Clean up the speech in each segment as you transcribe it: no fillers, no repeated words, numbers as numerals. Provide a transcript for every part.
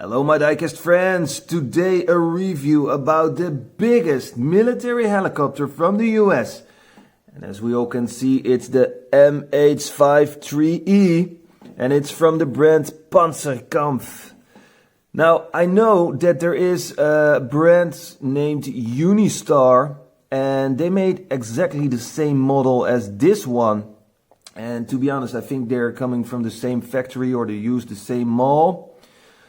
Hello my Diecast friends, today a review about the biggest military helicopter from the US. And as we all can see, it's the MH53E and it's from the brand Panzerkampf. Now I know that there is a brand named Unistar and they made exactly the same model as this one. And to be honest, I think they're coming from the same factory or they use the same mall.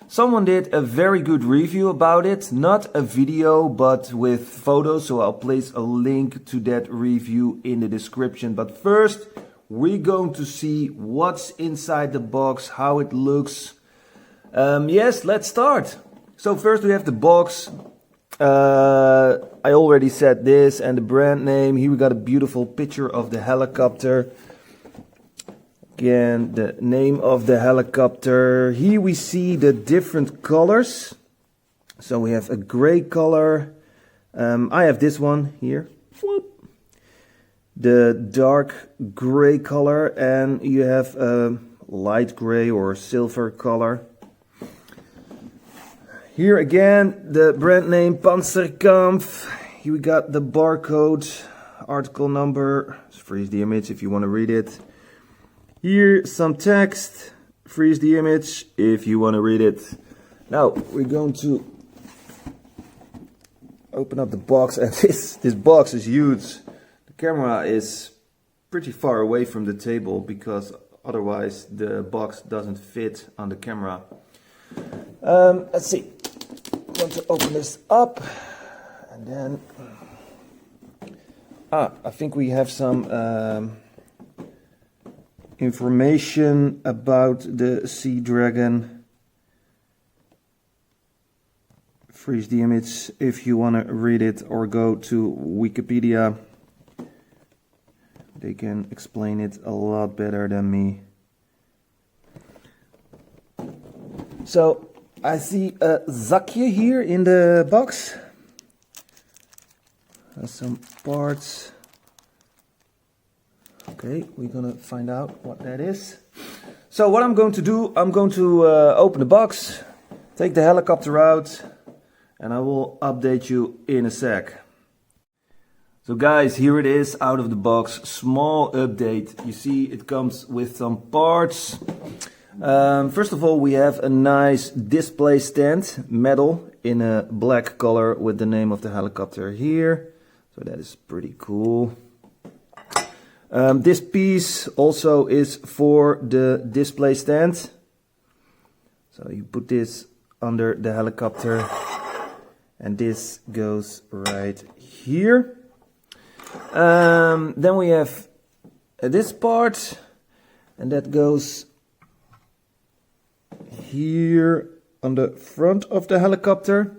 Someone did a very good review about it, not a video but with photos, so I'll place a link to that review in the description. But first we're going to see what's inside the box, how it looks. Yes, let's start. So first we have the box. I already said this and the brand name. Here we got a beautiful picture of the helicopter. Again, the name of the helicopter. Here we see the different colors. So we have a gray color. I have this one here. Whoop. The dark gray color, and you have a light gray or silver color. Here again, the brand name Panzerkampf. Here we got the barcode, article number. Freeze the image if you want to read it. Here some text, freeze the image if you want to read it. Now we're going to open up the box, and this box is huge. The camera is pretty far away from the table because otherwise the box doesn't fit on the camera. Let's see, I'm going to open this up and then I think we have some information about the Sea Dragon. Freeze the image if you want to read it or go to Wikipedia. They can explain it a lot better than me. So I see a zakje here in the box. Some parts. Okay, we're gonna find out what that is. So what I'm going to do, I'm going to open the box, take the helicopter out, and I will update you in a sec. So guys, here it is out of the box, small update. You see it comes with some parts. First of all, we have a nice display stand, metal in a black color with the name of the helicopter here. So that is pretty cool. This piece also is for the display stand. So you put this under the helicopter and this goes right here. Then we have this part and that goes here on the front of the helicopter.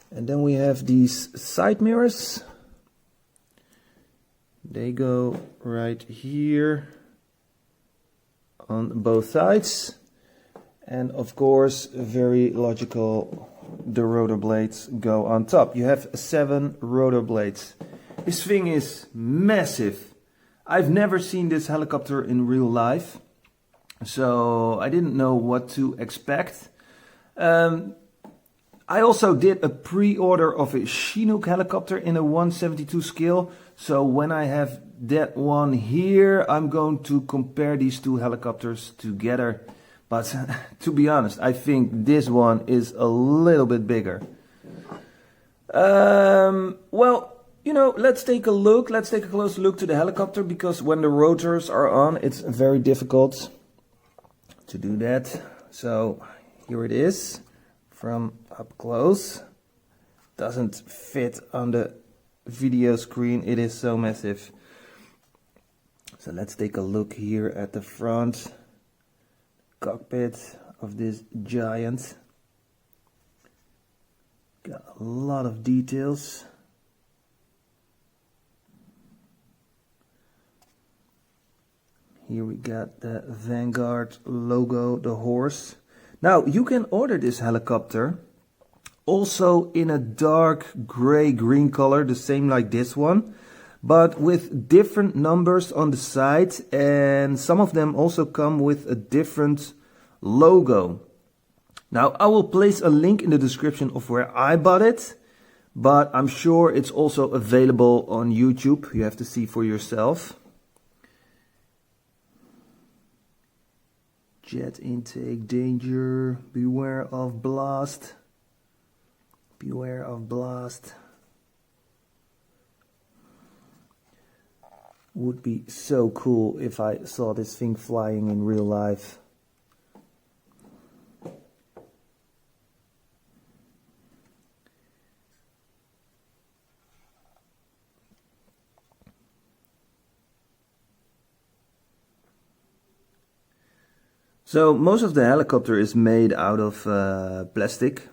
And then we have these side mirrors. They go right here on both sides. And of course, very logical, the rotor blades go on top. You have 7 rotor blades. This thing is massive. I've never seen this helicopter in real life, so I didn't know what to expect. I also did a pre-order of a Chinook helicopter in a 1/72 scale. So when I have that one here, I'm going to compare these two helicopters together. But to be honest, I think this one is a little bit bigger. Well, you know, let's take a look. Let's take a close look to the helicopter, because when the rotors are on, it's very difficult to do that. So here it is from up close. Doesn't fit on the video screen, it is so massive. So let's take a look here at the front cockpit of this giant. Got a lot of details. Here we got the Vanguard logo, the horse. Now you can order this helicopter also in a dark gray-green color, the same like this one, but with different numbers on the side, and some of them also come with a different logo. Now I will place a link in the description of where I bought it, but I'm sure it's also available on YouTube. You have to see for yourself. Jet intake, danger, beware of blast. Beware of blast. Would be so cool if I saw this thing flying in real life. So most of the helicopter is made out of plastic,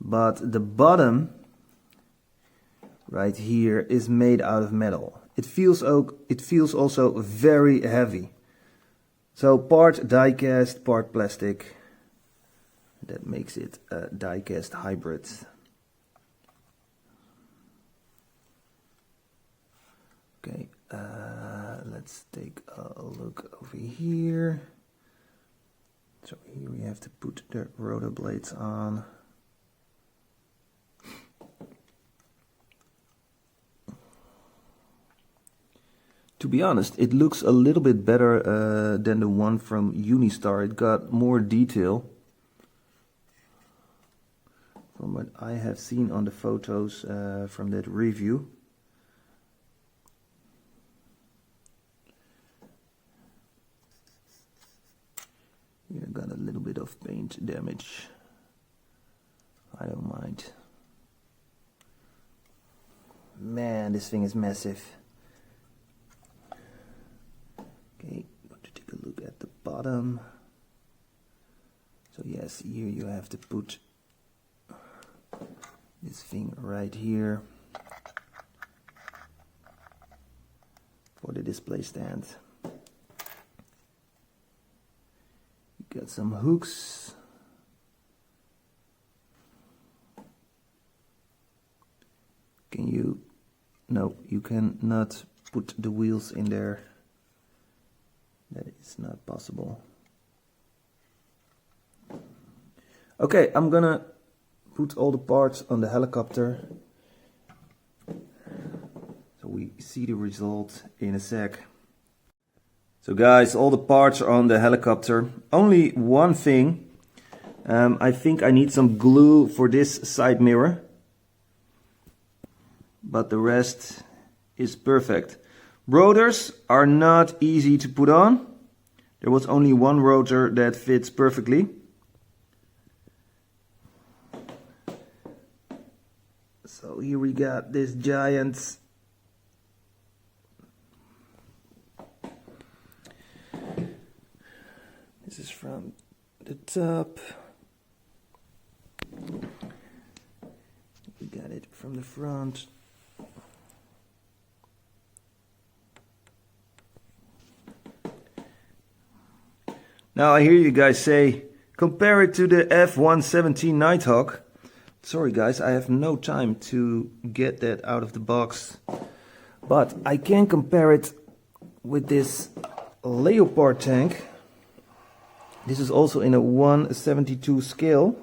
but the bottom right here is made out of metal. It feels also very heavy. So part die-cast, part plastic. That makes it a die-cast hybrid. Okay, let's take a look over here. So here we have to put the rotor blades on. To be honest, it looks a little bit better than the one from Unistar. It got more detail from what I have seen on the photos from that review. Here I got a little bit of paint damage. I don't mind. Man, this thing is massive. Okay, going to take a look at the bottom. So yes, here you have to put this thing right here for the display stand. Got some hooks. Can you? No, you cannot put the wheels in there. That is not possible. Okay, I'm gonna put all the parts on the helicopter. So we see the result in a sec. So guys, all the parts are on the helicopter. Only one thing. I think I need some glue for this side mirror. But the rest is perfect. Rotors are not easy to put on. There was only one rotor that fits perfectly. So here we got this giant. This is from the top. We got it from the front. Now I hear you guys say, compare it to the F-117 Nighthawk. Sorry guys, I have no time to get that out of the box. But I can compare it with this Leopard tank. This is also in a 1/72 scale.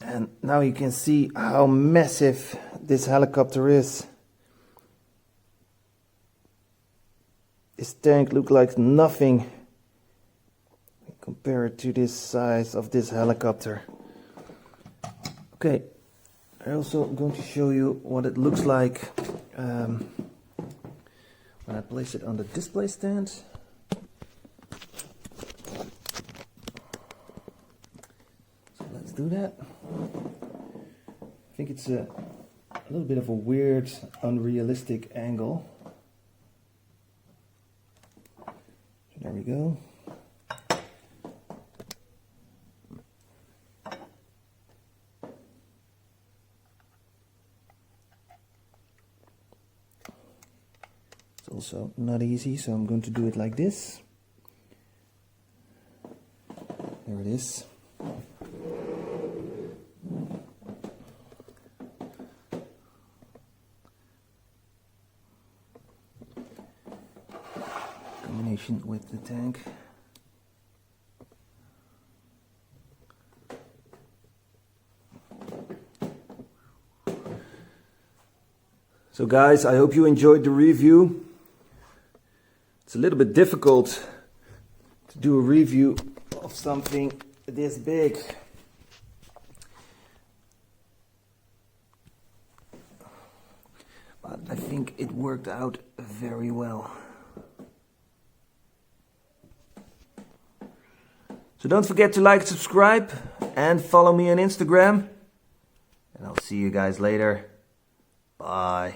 And now you can see how massive this helicopter is. This tank looks like nothing. Compare it to this size of this helicopter. Okay, I'm also going to show you what it looks like when I place it on the display stand. So let's do that. I think it's a little bit of a weird, unrealistic angle. So there we go. It's also not easy, so I'm going to do it like this. There it is. combination with the tank. So guys, I hope you enjoyed the review. It's a little bit difficult to do a review of something this big. But I think it worked out very well. So don't forget to like, subscribe, and follow me on Instagram. And I'll see you guys later. Bye.